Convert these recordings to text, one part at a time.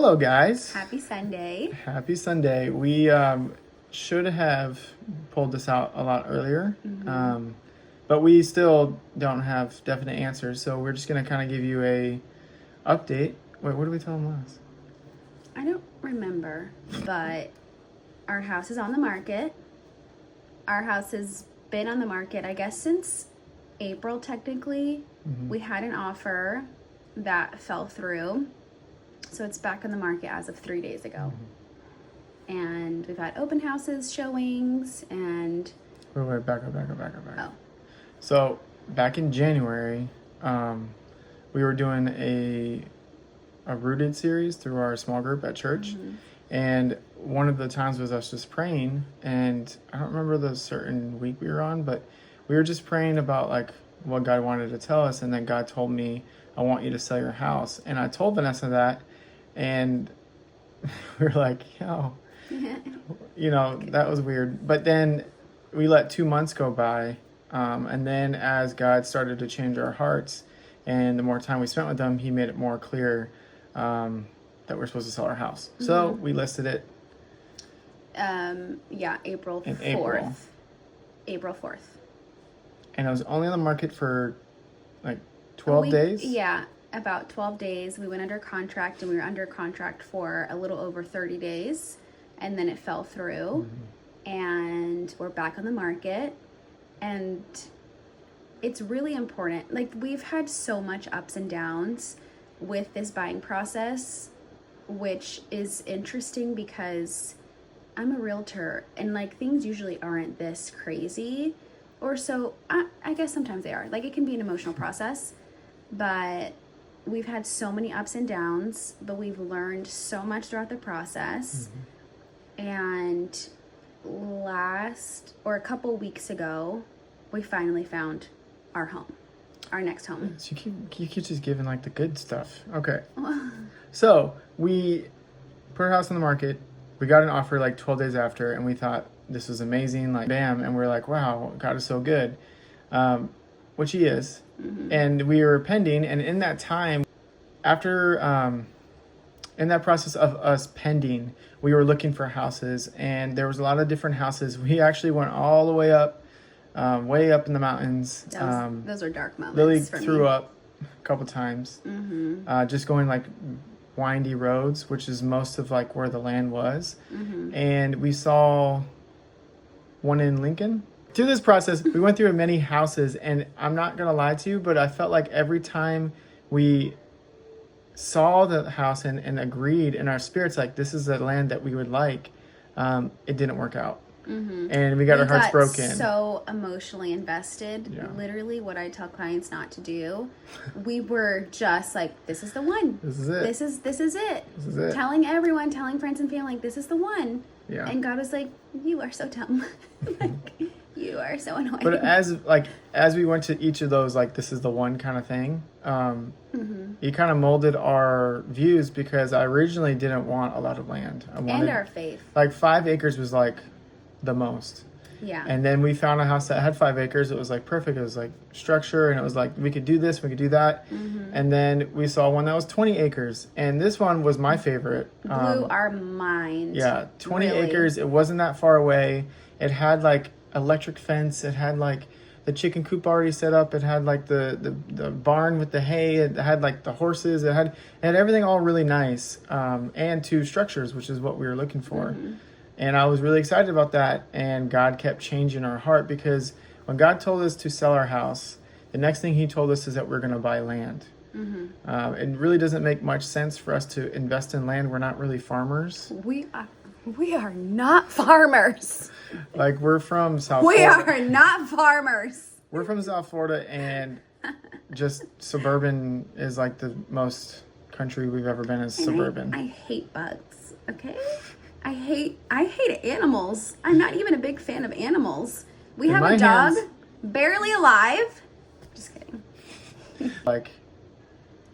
Hello, guys. Happy Sunday. Happy Sunday. We should have pulled this out a lot earlier, but we still don't have definite answers. So we're just going to kind of give you a update. Wait, what did we tell them last? I don't remember, but our house is on the market. Our house has been on the market, I guess, since April, technically. We had an offer that fell through. So it's back on the market as of 3 days ago. And we've had open houses, showings, and... Wait, back up. Oh. So back in January, we were doing a Rooted series through our small group at church. And one of the times was us just praying. And I don't remember the certain week we were on, but we were just praying about like what God wanted to tell us. And then God told me, I want you to sell your house. And I told Vanessa that. And we were like, that was weird. But then we let 2 months go by. And then as God started to change our hearts and the more time we spent with him, he made it more clear that we're supposed to sell our house. So we listed it. April 4th. April 4th. And it was only on the market for like 12 days? Yeah, about 12 days. We went under contract, and we were under contract for a little over 30 days. And then it fell through. And we're back on the market. And it's really important. Like, we've had so much ups and downs with this buying process, which is interesting because I'm a realtor and like things usually aren't this crazy, or so I guess sometimes they are. Like, it can be an emotional process, but we've had so many ups and downs, but we've learned so much throughout the process. And a couple weeks ago, we finally found our home, our next home. So you keep just giving like the good stuff. Okay. So we put our house on the market. We got an offer like 12 days after, and we thought this was amazing. Like, bam. And we're like, wow, God is so good. Which he is. And we were pending. And in that time, after, in that process of us pending, we were looking for houses, and there was a lot of different houses. We actually went all the way up in the mountains. Those are dark moments. Lily for threw me. up a couple times. Just going like windy roads, which is most of like where the land was. And we saw one in Lincoln. Through this process, we went through many houses, and I'm not gonna lie to you, but I felt like every time we saw the house and agreed in our spirits, like this is the land that we would like, it didn't work out. And we got our hearts broken. So emotionally invested. Yeah. Literally what I tell clients not to do. We were just like, this is the one. This is it. This is it. This is it. Telling everyone, telling friends and family, like, this is the one. Yeah. And God was like, you are so dumb. Like, you are so annoying. But as we went to each of those, like, this is the one kind of thing, you kind of molded our views, because I originally didn't want a lot of land. I wanted, and our faith. like 5 acres was like the most. Yeah. And then we found a house that had 5 acres. It was like perfect. It was like structure, and it was like we could do this, we could do that. And then we saw one that was 20 acres, and this one was my favorite. Blew our mind. Yeah, 20 really. acres. It wasn't that far away. It had like electric fence. It had like the chicken coop already set up. It had like the barn with the hay. It had like the horses. It had everything all really nice. And 2 structures, which is what we were looking for. And I was really excited about that. And God kept changing our heart, because when God told us to sell our house, the next thing he told us is that we're going to buy land. It really doesn't make much sense for us to invest in land. We're not really farmers. We are not farmers. Like, we're from South We Florida. are not farmers. We're from South Florida, and just suburban is like the most country we've ever been is suburban. I hate bugs, okay? I hate animals. I'm not even a big fan of animals. We have a dog, barely alive. Just kidding. Like,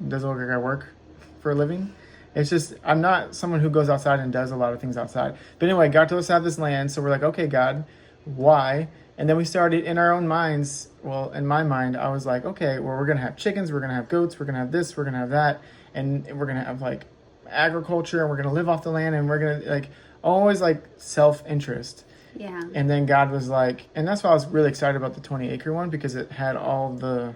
doesn't look like I work for a living. It's just, I'm not someone who goes outside and does a lot of things outside. But anyway, God told us to have this land, so we're like, okay, God, why? And then we started in our own minds. Well, in my mind, I was like, okay, well, we're going to have chickens, we're going to have goats, we're going to have this, we're going to have that. And we're going to have like agriculture and we're going to live off the land and we're going to like always like self-interest. Yeah. And then God was like, and that's why I was really excited about the 20-acre one, because it had all the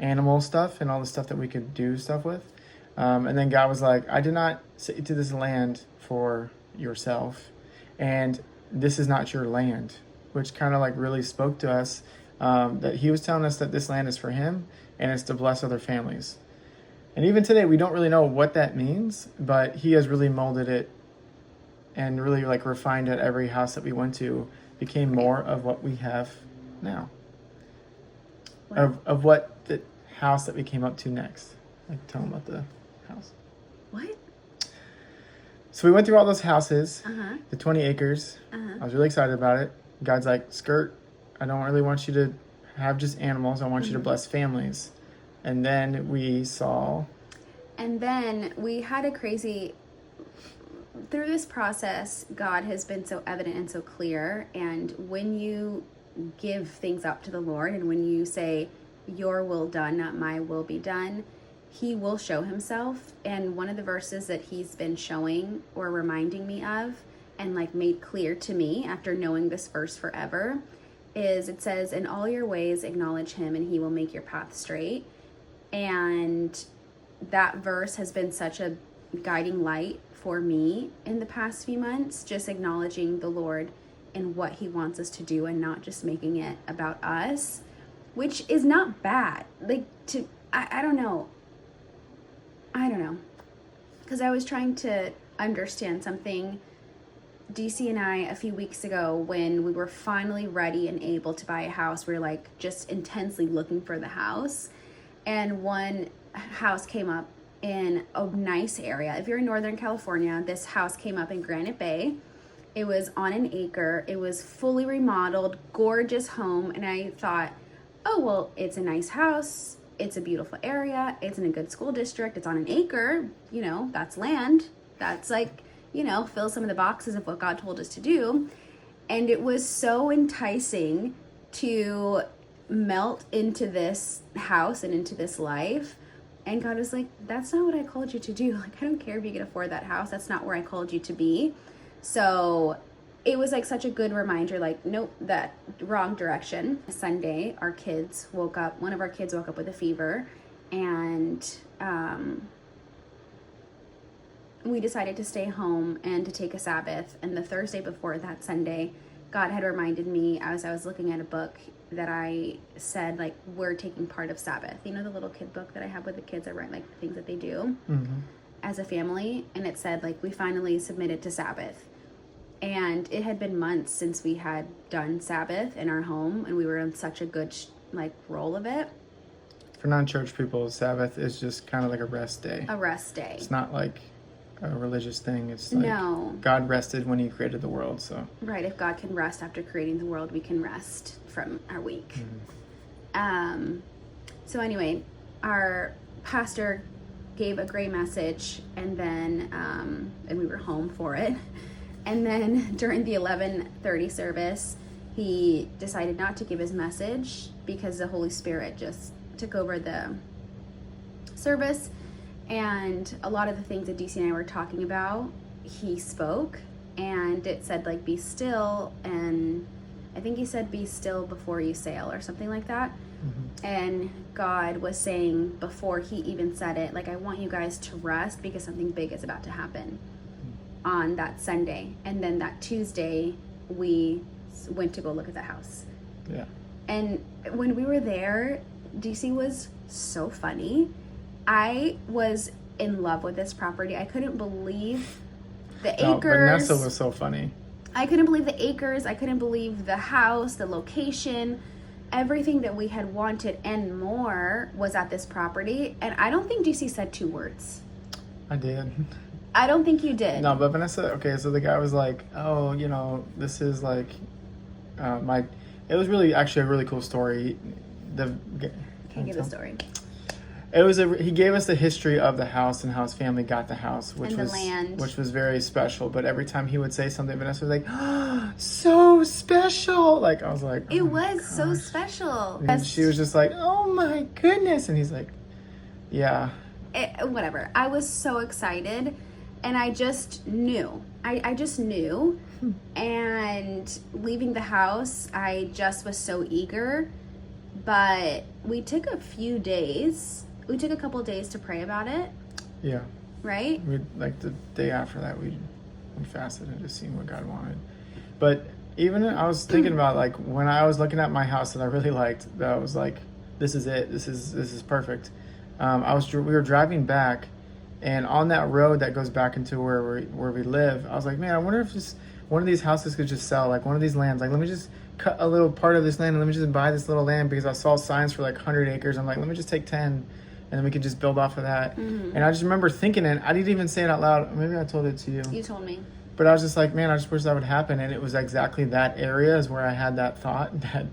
animal stuff and all the stuff that we could do stuff with. And then God was like, I did not say to this land for yourself, and this is not your land, which kind of like really spoke to us, that he was telling us that this land is for him and it's to bless other families. And even today, we don't really know what that means, but he has really molded it and really like refined it. Every house that we went to became more of what we have now. Wow. Of what the house that we came up to next. Like, tell them about the house. What? So we went through all those houses, Uh-huh. the 20 acres. Uh-huh. I was really excited about it. God's like, Skirt, I don't really want you to have just animals. I want you to bless families. And then we saw... And then we had a crazy... Through this process, God has been so evident and so clear. And when you give things up to the Lord, and when you say, your will done, not my will be done, he will show himself. And one of the verses that he's been showing or reminding me of and like made clear to me after knowing this verse forever is, it says, in all your ways acknowledge him and he will make your path straight. And that verse has been such a guiding light for me in the past few months, just acknowledging the Lord and what he wants us to do and not just making it about us, which is not bad. Like, I don't know. Because I was trying to understand something. DC and I, a few weeks ago, when we were finally ready and able to buy a house, we were like just intensely looking for the house. And one house came up in a nice area. If you're in Northern California, this house came up in Granite Bay. It was on an acre. It was fully remodeled, gorgeous home. And I thought, oh, well, it's a nice house. It's a beautiful area. It's in a good school district. It's on an acre. You know, that's land. That's like, you know, fill some of the boxes of what God told us to do. And it was so enticing to melt into this house and into this life. And God was like, that's not what I called you to do. Like, I don't care if you can afford that house. That's not where I called you to be. So it was like such a good reminder, like, nope, that wrong direction. Sunday, our kids woke up, one of our kids woke up with a fever, and we decided to stay home and to take a Sabbath. And the Thursday before that Sunday, God had reminded me, as I was looking at a book, that I said, like, we're taking part of Sabbath. You know, the little kid book that I have with the kids, I write, like, the things that they do as a family. And it said, like, we finally submitted to Sabbath. And it had been months since we had done Sabbath in our home, and we were in such a good, roll of it. For non-church people, Sabbath is just kind of like a rest day. A rest day. It's not like a religious thing. It's like God rested when he created the world, so. Right, if God can rest after creating the world, we can rest from our week. So anyway, our pastor gave a great message, and then, and we were home for it. And then during the 11:30 service, he decided not to give his message because the Holy Spirit just took over the service. And a lot of the things that DC and I were talking about, he spoke. And it said, like, be still. And I think he said, be still before you sail, or something like that. And God was saying, before he even said it, like, I want you guys to rest because something big is about to happen on that Sunday. And then that Tuesday, we went to go look at the house. Yeah. And when we were there, DC was so funny. I was in love with this property. I couldn't believe the acres. Vanessa was so funny. I couldn't believe the acres. I couldn't believe the house, the location. Everything that we had wanted and more was at this property. And I don't think DC said 2 words. I did. I don't think you did. No, but Vanessa, okay, so the guy was like, oh, you know, this is like it was really actually a really cool story. Can you give the story? It was he gave us the history of the house and how his family got the house, which and the was land. Which was very special. But every time he would say something, Vanessa was like, oh, so special. Like, I was like, oh, it was so special. And she was just like, oh my goodness. And he's like, yeah. Whatever. I was so excited. And I just knew. I just knew. And leaving the house, I just was so eager. But we took a few days. We took a couple days to pray about it. Yeah. Right? We like the day after that, we fasted and just seen what God wanted. But even I was thinking about like when I was looking at my house that I really liked, that I was like, this is it. This is perfect. We were driving back, and on that road that goes back into where we live, I was like, man, I wonder if just one of these houses could just sell, like one of these lands. Like, let me just cut a little part of this land and let me just buy this little land, because I saw signs for like 100 acres. I'm like, let me just take 10. And then we could just build off of that. Mm-hmm. And I just remember thinking it. I didn't even say it out loud. Maybe I told it to you. You told me. But I was just like, man, I just wish that would happen. And it was exactly that area is where I had that thought that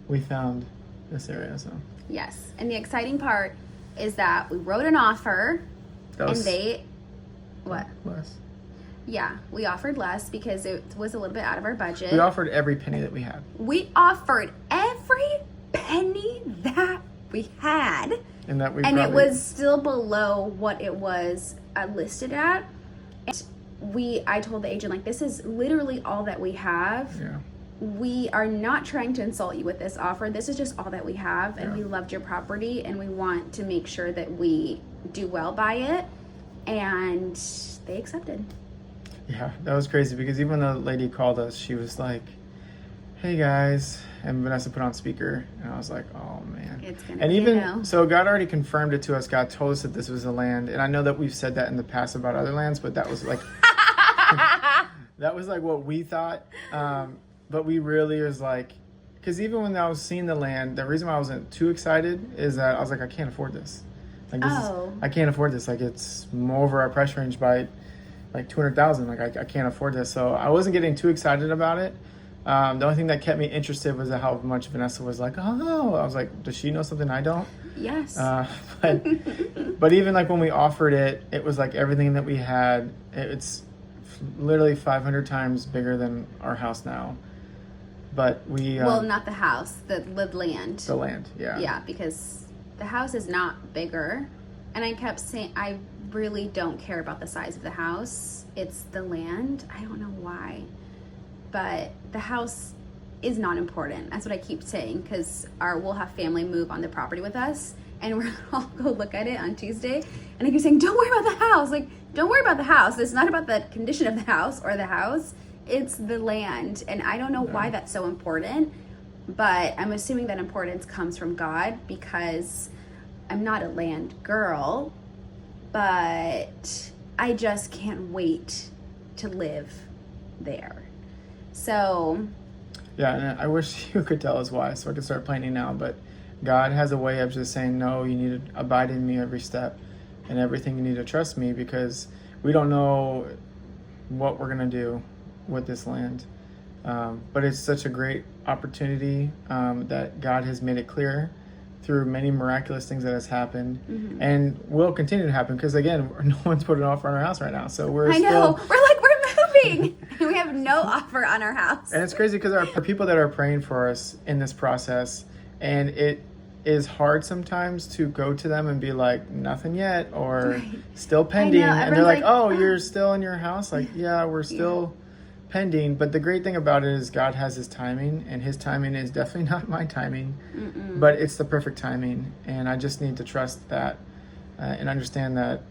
we found this area. So yes. And the exciting part is that we wrote an offer. And they... What? Less. Yeah. We offered less because it was a little bit out of our budget. We offered every penny that we had. We offered every penny that we had. And that it was still below what it was listed at. And I told the agent, like, this is literally all that we have. Yeah. We are not trying to insult you with this offer. This is just all that we have, and yeah. we loved your property, and we want to make sure that we do well by it. And they accepted. Yeah, that was crazy, because even the lady called us, she was like, hey guys, and Vanessa put on speaker, and I was like, oh man. It's gonna and be even a no. So God already confirmed it to us. God told us that this was a land, and I know that we've said that in the past about other lands, but that was like that was like what we thought. But we really was like, because even when I was seeing the land, the reason why I wasn't too excited is that I was like, I can't afford this. Like I can't afford this. Like, it's more over our price range by like 200,000. Like I can't afford this. So I wasn't getting too excited about it. The only thing that kept me interested was how much Vanessa was like, oh, I was like, does she know something I don't? Yes. But even like when we offered it, it was like everything that we had. It's literally 500 times bigger than our house now. But we... well, not the house, the land. The land, yeah. Yeah, because the house is not bigger. And I kept saying, I really don't care about the size of the house. It's the land. I don't know why. But the house is not important. That's what I keep saying, because we'll have family move on the property with us, and we're all go look at it on Tuesday. And I keep saying, don't worry about the house. Like, don't worry about the house. It's not about the condition of the house or the house. It's the land. And I don't know why that's so important, but I'm assuming that importance comes from God, because I'm not a land girl, but I just can't wait to live there. So yeah, and I wish you could tell us why, so I could start planning now. But God has a way of just saying, no, you need to abide in me every step, and everything you need to trust me, because we don't know what we're going to do with this land. But it's such a great opportunity that God has made it clear through many miraculous things that has happened, mm-hmm. and will continue to happen, because again, no one's put an offer on our house right now. So we're we're moving and we have no offer on our house. And it's crazy, because our people that are praying for us in this process, and it is hard sometimes to go to them and be like, nothing yet, or still pending. And they're like, oh, you're still in your house? Like, yeah, we're still pending. But the great thing about it is God has his timing, and his timing is definitely not my timing. Mm-mm. But it's the perfect timing, and I just need to trust that and understand that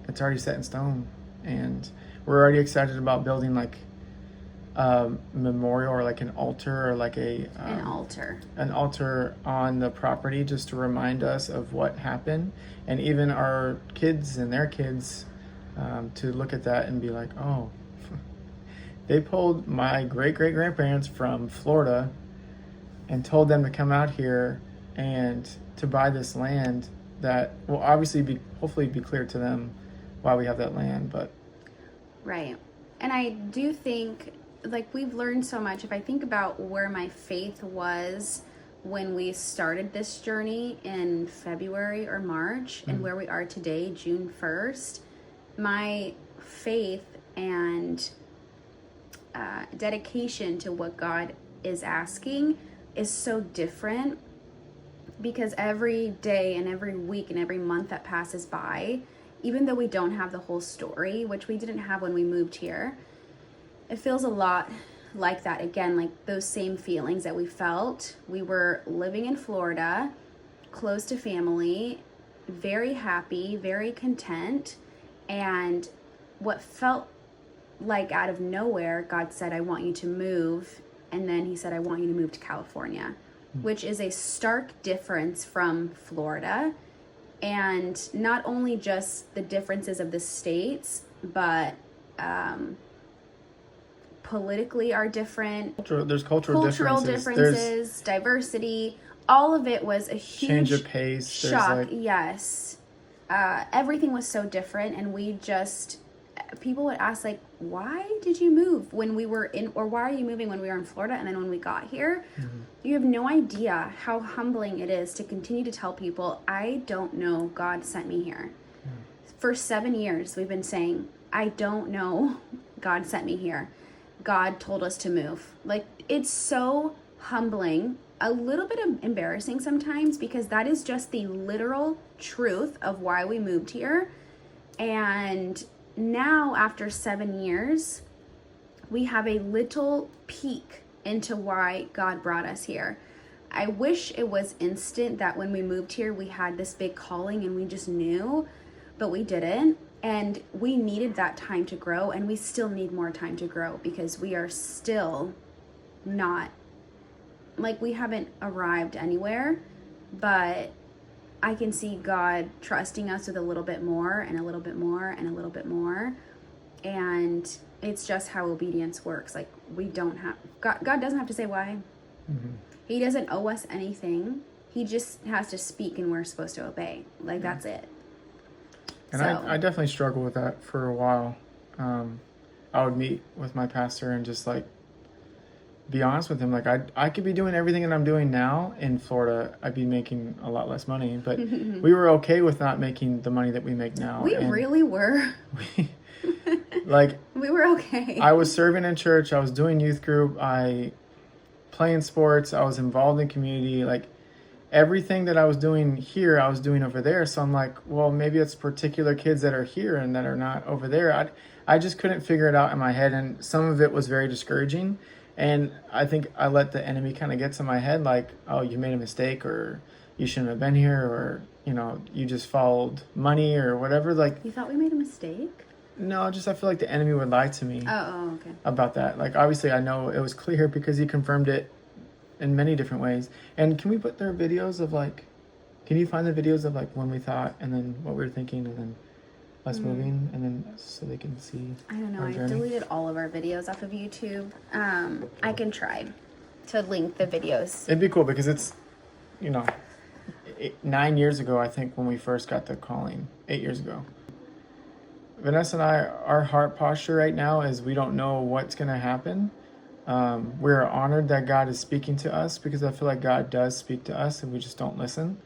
it's already set in stone. And we're already excited about building like a memorial, or like an altar, or like an altar on the property, just to remind us of what happened, and even our kids and their kids to look at that and be like, oh, they pulled my great-great-grandparents from Florida and told them to come out here and to buy this land that will obviously hopefully be clear to them why we have that land. But right. And I do think, like, we've learned so much. If I think about where my faith was when we started this journey in February or March, and where we are today, June 1st, my faith and dedication to what God is asking is so different, because every day and every week and every month that passes by, even though we don't have the whole story, which we didn't have when we moved here, it feels a lot like that again, like those same feelings that we felt. We were living in Florida, close to family, very happy, very content, and what felt like out of nowhere, God said, I want you to move, and then he said, I want you to move to California, which is a stark difference from Florida. And not only just the differences of the states, but politically are different. There's cultural differences. Differences, diversity. All of it was a huge change of pace. shock. Yes. Everything was so different, and we just, people would ask, like, why did you move when we were in, or why are you moving when we were in Florida? And then when we got here, you have no idea how humbling it is to continue to tell people, I don't know, God sent me here. For 7 years, we've been saying, I don't know, God sent me here. God told us to move. Like, it's so humbling, a little bit embarrassing sometimes, because that is just the literal truth of why we moved here. And now, after 7 years, we have a little peek into why God brought us here. I wish it was instant, that when we moved here, we had this big calling and we just knew, but we didn't. And we needed that time to grow, and we still need more time to grow, because we are still not, like, we haven't arrived anywhere, but I can see God trusting us with a little bit more and a little bit more and a little bit more. And it's just how obedience works. Like, we don't have, God doesn't have to say why. He doesn't owe us anything. He just has to speak, and we're supposed to obey. Like, that's it. And So, I definitely struggled with that for a while. I would meet with my pastor and just, like, be honest with him. Like, I could be doing everything that I'm doing now in Florida. I'd be making a lot less money, but we were okay with not making the money that we make now. we really were. Like, We were okay. I was serving in church. I was doing youth group. I playing sports. I was involved in community. Like, everything that I was doing here, I was doing over there. So I'm like, well, maybe it's particular kids that are here and that are not over there. I just couldn't figure it out in my head. And some of it was very discouraging. And I think I let the enemy kind of get to my head, like, oh, you made a mistake, or you shouldn't have been here, or, you know, you just followed money or whatever. Like, You thought we made a mistake? no, just I feel like the enemy would lie to me Okay. about that. Like, obviously, I know it was clear because he confirmed it in many different ways. And can we put their videos of, like, can you find the videos of, like, when we thought, and then what we were thinking, and then us moving, and then so they can see I don't know. our I journey? deleted all of our videos off of YouTube. I can try to link the videos. It'd be cool because it's, you know, 9 years ago, I think, when we first got the calling, 8 years ago. Vanessa and I, our heart posture right now is we don't know what's going to happen. We're honored that God is speaking to us, because I feel like God does speak to us and we just don't listen.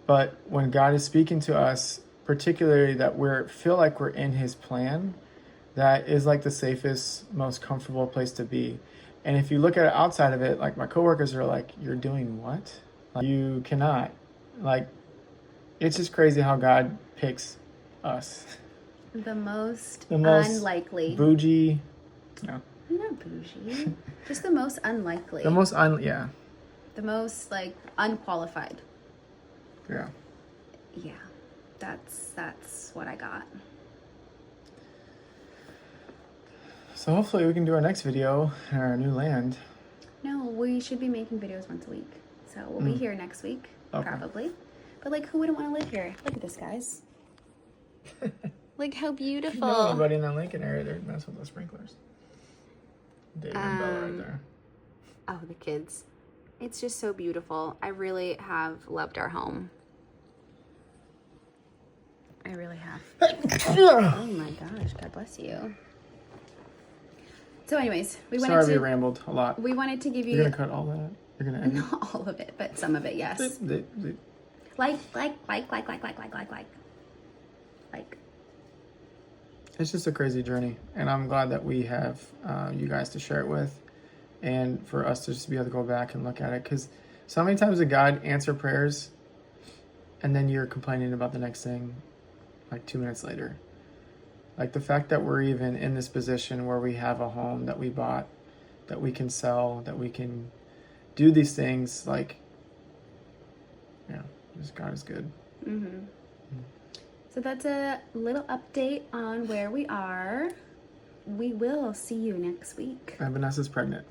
But when God is speaking to us, particularly that we feel like we're in his plan, that is like the safest, most comfortable place to be. And if you look at it outside of it, like my coworkers are like, you're doing what? Like, you cannot. Like, it's just crazy how God picks us. The most unlikely. Bougie. No. You're not bougie. Just the most unlikely. The most yeah. The most, like, unqualified. Yeah. Yeah. That's what I got. So hopefully we can do our next video in our new land. No, we should be making videos once a week. So we'll be here next week, Okay. probably. But, like, who wouldn't want to live here? Look at this, guys. Like, how If beautiful. you know anybody in that Lincoln area, they're messing with the sprinklers. David and Bella right there. Oh, the kids. It's just so beautiful. I really have loved our home. I really have. Oh my gosh, God bless you. So anyways, we Sorry we rambled a lot. We wanted to give you... You're going to cut all that? You're going to edit? Not all of it, but some of it, yes. Like. It's just a crazy journey, and I'm glad that we have you guys to share it with, and for us to just be able to go back and look at it, because so many times did God answer prayers, and then you're complaining about the next thing. like 2 minutes later. Like the fact that we're even in this position where we have a home that we bought, that we can sell, that we can do these things, like, yeah, just God is good. Mm-hmm. So that's a little update on where we are. We will see you next week. Vanessa's pregnant.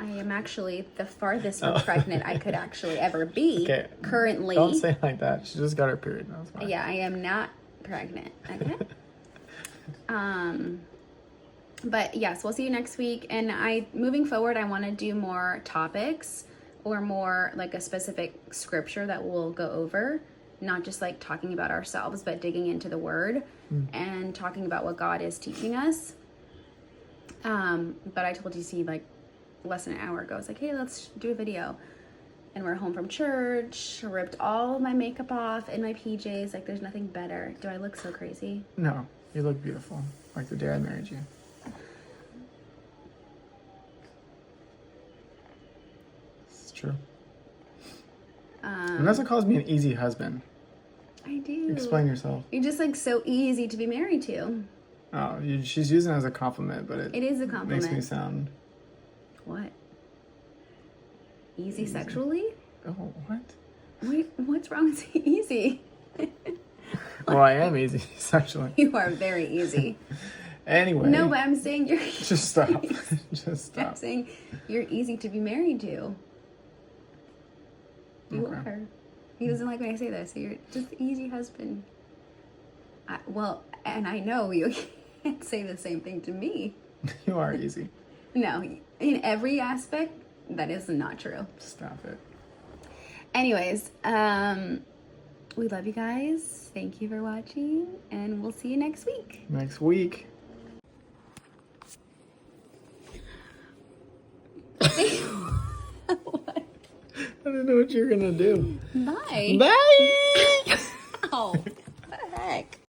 I am actually the farthest from pregnant I could actually ever be. Okay. Currently. Don't say it like that. She just got her period. That's fine. Yeah, I am not pregnant. Okay. But yes, we'll see you next week. And moving forward, I want to do more topics or more like a specific scripture that we'll go over. Not just like talking about ourselves, but digging into the word and talking about what God is teaching us. But I told DC like less than an hour ago, I was like, hey, let's do a video. And we're home from church, ripped all of my makeup off in my PJs. Like, there's nothing better. Do I look so crazy? No, you look beautiful. Like the day I married you. It's true. Vanessa calls me an easy husband. I do. Explain yourself. You're just like so easy to be married to. Oh, she's using it as a compliment, but it is a compliment. Makes me sound... What? Easy sexually? Oh, what? Wait, what's wrong with easy? Well, I am easy sexually. You are very easy. Anyway. No, but I'm saying you're... Just stop. Just stop. I'm saying you're easy to be married to. You are. He doesn't like when I say that, so you're just an easy husband. And I know you can't say the same thing to me. You are easy. No, in every aspect, that is not true. Stop it. Anyways, we love you guys. Thank you for watching, and we'll see you next week. Next week. What? I didn't know what you were gonna do. Bye. Bye. Oh, what the heck?